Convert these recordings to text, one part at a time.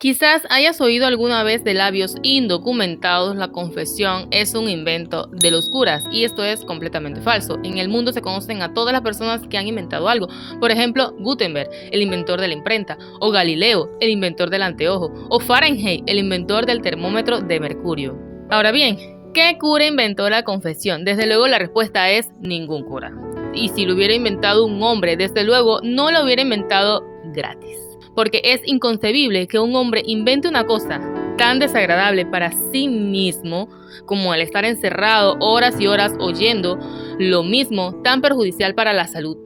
Quizás hayas oído alguna vez de labios indocumentados, la confesión es un invento de los curas, y esto es completamente falso. En el mundo se conocen a todas las personas que han inventado algo. Por ejemplo, Gutenberg, el inventor de la imprenta, o Galileo, el inventor del anteojo, o Fahrenheit, el inventor del termómetro de mercurio. Ahora bien, ¿qué cura inventó la confesión? Desde luego la respuesta es ningún cura. Y si lo hubiera inventado un hombre, desde luego no lo hubiera inventado gratis. Porque es inconcebible que un hombre invente una cosa tan desagradable para sí mismo como el estar encerrado horas y horas oyendo lo mismo, tan perjudicial para la salud,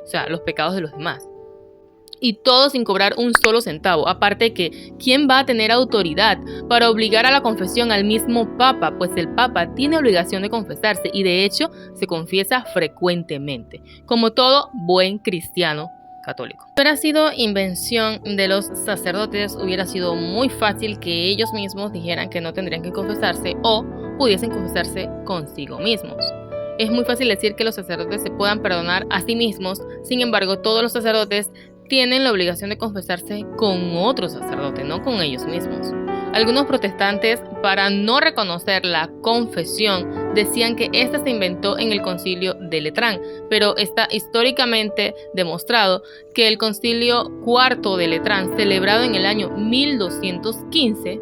o sea, los pecados de los demás. Y todo sin cobrar un solo centavo. Aparte que, ¿quién va a tener autoridad para obligar a la confesión al mismo Papa? Pues el Papa tiene obligación de confesarse y de hecho se confiesa frecuentemente, como todo buen cristiano católico. Si hubiera sido invención de los sacerdotes, hubiera sido muy fácil que ellos mismos dijeran que no tendrían que confesarse o pudiesen confesarse consigo mismos. Es muy fácil decir que los sacerdotes se puedan perdonar a sí mismos, sin embargo, todos los sacerdotes tienen la obligación de confesarse con otro sacerdote, no con ellos mismos. Algunos protestantes, para no reconocer la confesión, decían que esta se inventó en el concilio de Letrán, pero está históricamente demostrado que el concilio cuarto de Letrán, celebrado en el año 1215,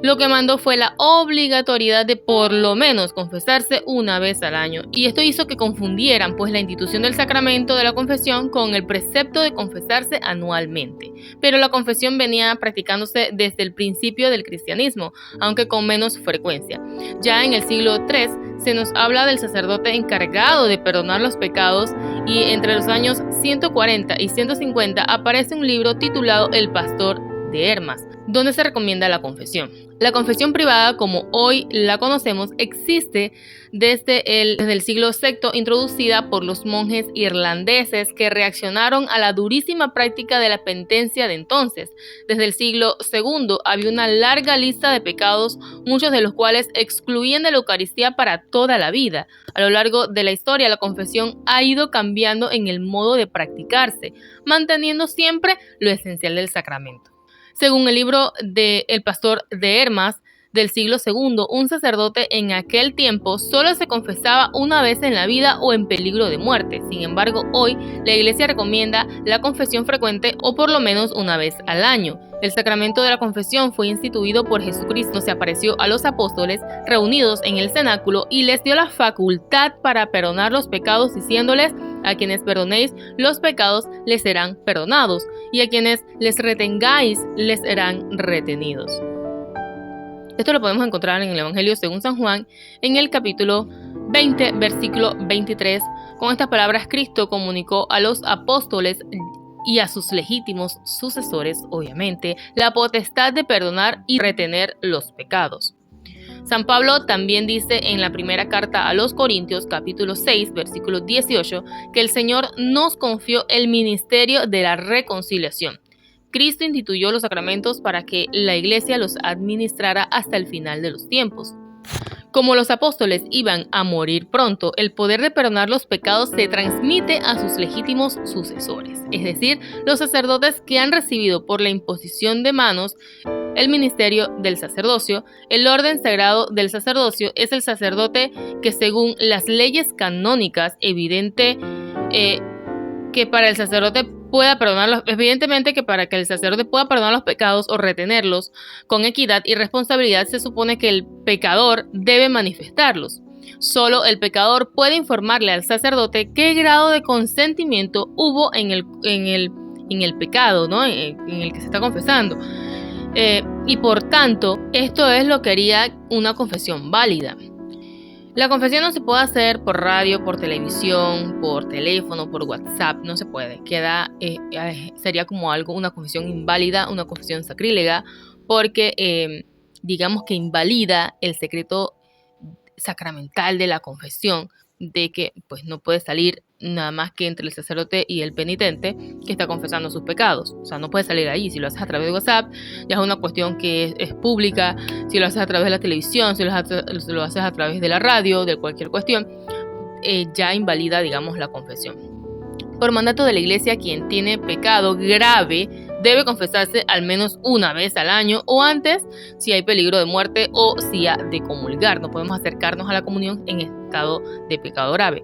lo que mandó fue la obligatoriedad de por lo menos confesarse una vez al año. Y esto hizo que confundieran pues la institución del sacramento de la confesión con el precepto de confesarse anualmente. Pero la confesión venía practicándose desde el principio del cristianismo, aunque con menos frecuencia. Ya en el siglo III se nos habla del sacerdote encargado de perdonar los pecados, y entre los años 140 y 150 aparece un libro titulado El Pastor de Hermas, donde se recomienda la confesión. La confesión privada, como hoy la conocemos, existe desde el siglo VI, introducida por los monjes irlandeses que reaccionaron a la durísima práctica de la penitencia de entonces. Desde el siglo II había una larga lista de pecados, muchos de los cuales excluían de la Eucaristía para toda la vida. A lo largo de la historia, la confesión ha ido cambiando en el modo de practicarse, manteniendo siempre lo esencial del sacramento. Según el libro de El Pastor de Hermas del siglo II, un sacerdote en aquel tiempo solo se confesaba una vez en la vida o en peligro de muerte. Sin embargo, hoy la Iglesia recomienda la confesión frecuente o por lo menos una vez al año. El sacramento de la confesión fue instituido por Jesucristo. Se apareció a los apóstoles reunidos en el cenáculo y les dio la facultad para perdonar los pecados, diciéndoles: a quienes perdonéis los pecados les serán perdonados, y a quienes les retengáis les serán retenidos. Esto lo podemos encontrar en el Evangelio según San Juan, en el capítulo 20, versículo 23. Con estas palabras Cristo comunicó a los apóstoles y a sus legítimos sucesores, obviamente, la potestad de perdonar y retener los pecados. San Pablo también dice en la primera carta a los Corintios, capítulo 6, versículo 18, que el Señor nos confió el ministerio de la reconciliación. Cristo instituyó los sacramentos para que la Iglesia los administrara hasta el final de los tiempos. Como los apóstoles iban a morir pronto, el poder de perdonar los pecados se transmite a sus legítimos sucesores, es decir, los sacerdotes que han recibido por la imposición de manos el ministerio del sacerdocio. El orden sagrado del sacerdocio es el sacerdote que, según las leyes canónicas, evidentemente que para que el sacerdote pueda perdonar los pecados o retenerlos con equidad y responsabilidad, se supone que el pecador debe manifestarlos. Solo el pecador puede informarle al sacerdote qué grado de consentimiento hubo en el pecado, ¿no? en el que se está confesando. Y por tanto, esto es lo que haría una confesión válida. La confesión no se puede hacer por radio, por televisión, por teléfono, por WhatsApp, no se puede. Sería como una confesión inválida, una confesión sacrílega, porque digamos que invalida el secreto sacramental de la confesión, de que pues no puede salir nada más que entre el sacerdote y el penitente que está confesando sus pecados. O sea, no puede salir ahí. Si lo haces a través de WhatsApp, ya es una cuestión que es pública. Si lo haces a través de la televisión, si lo haces a través de la radio, de cualquier cuestión, ya invalida, digamos, la confesión. Por mandato de la Iglesia, quien tiene pecado grave Debe confesarse al menos una vez al año o antes si hay peligro de muerte o si ha de comulgar. No podemos acercarnos a la comunión en estado de pecado grave.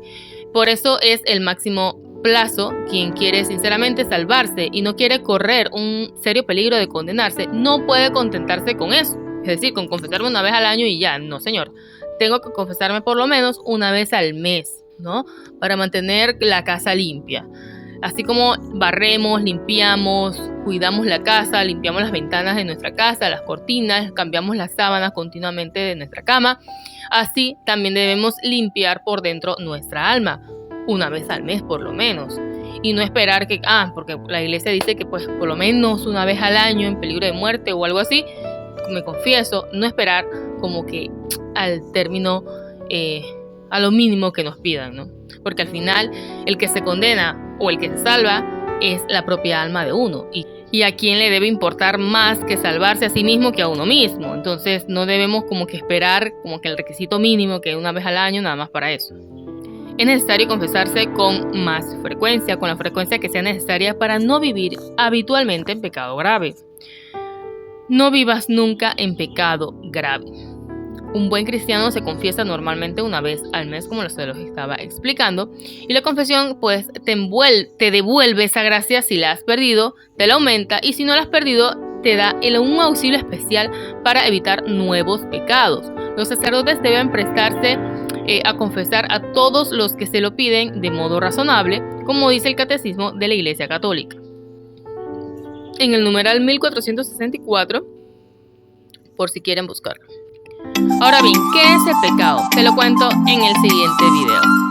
Por eso es el máximo plazo. Quien quiere sinceramente salvarse y no quiere correr un serio peligro de condenarse, no puede contentarse con eso. Es decir, con confesarme una vez al año y ya. No, señor. Tengo que confesarme por lo menos una vez al mes, ¿no? Para mantener la casa limpia. Así como barremos, limpiamos, cuidamos la casa, limpiamos las ventanas de nuestra casa, las cortinas, cambiamos las sábanas continuamente de nuestra cama, así también debemos limpiar por dentro nuestra alma, una vez al mes por lo menos. Y no esperar que, porque la iglesia dice que pues por lo menos una vez al año en peligro de muerte o algo así, me confieso, no esperar como que al término, a lo mínimo que nos pidan, ¿no? Porque al final el que se condena o el que se salva es la propia alma de uno, y a quien le debe importar más que salvarse a sí mismo que a uno mismo. Entonces no debemos como que esperar como que el requisito mínimo, que una vez al año, nada más para eso. Es necesario confesarse con más frecuencia, con la frecuencia que sea necesaria para no vivir habitualmente en pecado grave. No vivas nunca en pecado grave. Un buen cristiano se confiesa normalmente una vez al mes, como se los estaba explicando, y la confesión pues te devuelve esa gracia. Si la has perdido, te la aumenta, y si no la has perdido, te da un auxilio especial para evitar nuevos pecados. Los sacerdotes deben prestarse a confesar a todos los que se lo piden de modo razonable, como dice el Catecismo de la Iglesia Católica. En el numeral 1464, por si quieren buscarlo. Ahora bien, ¿qué es el pecado? Te lo cuento en el siguiente video.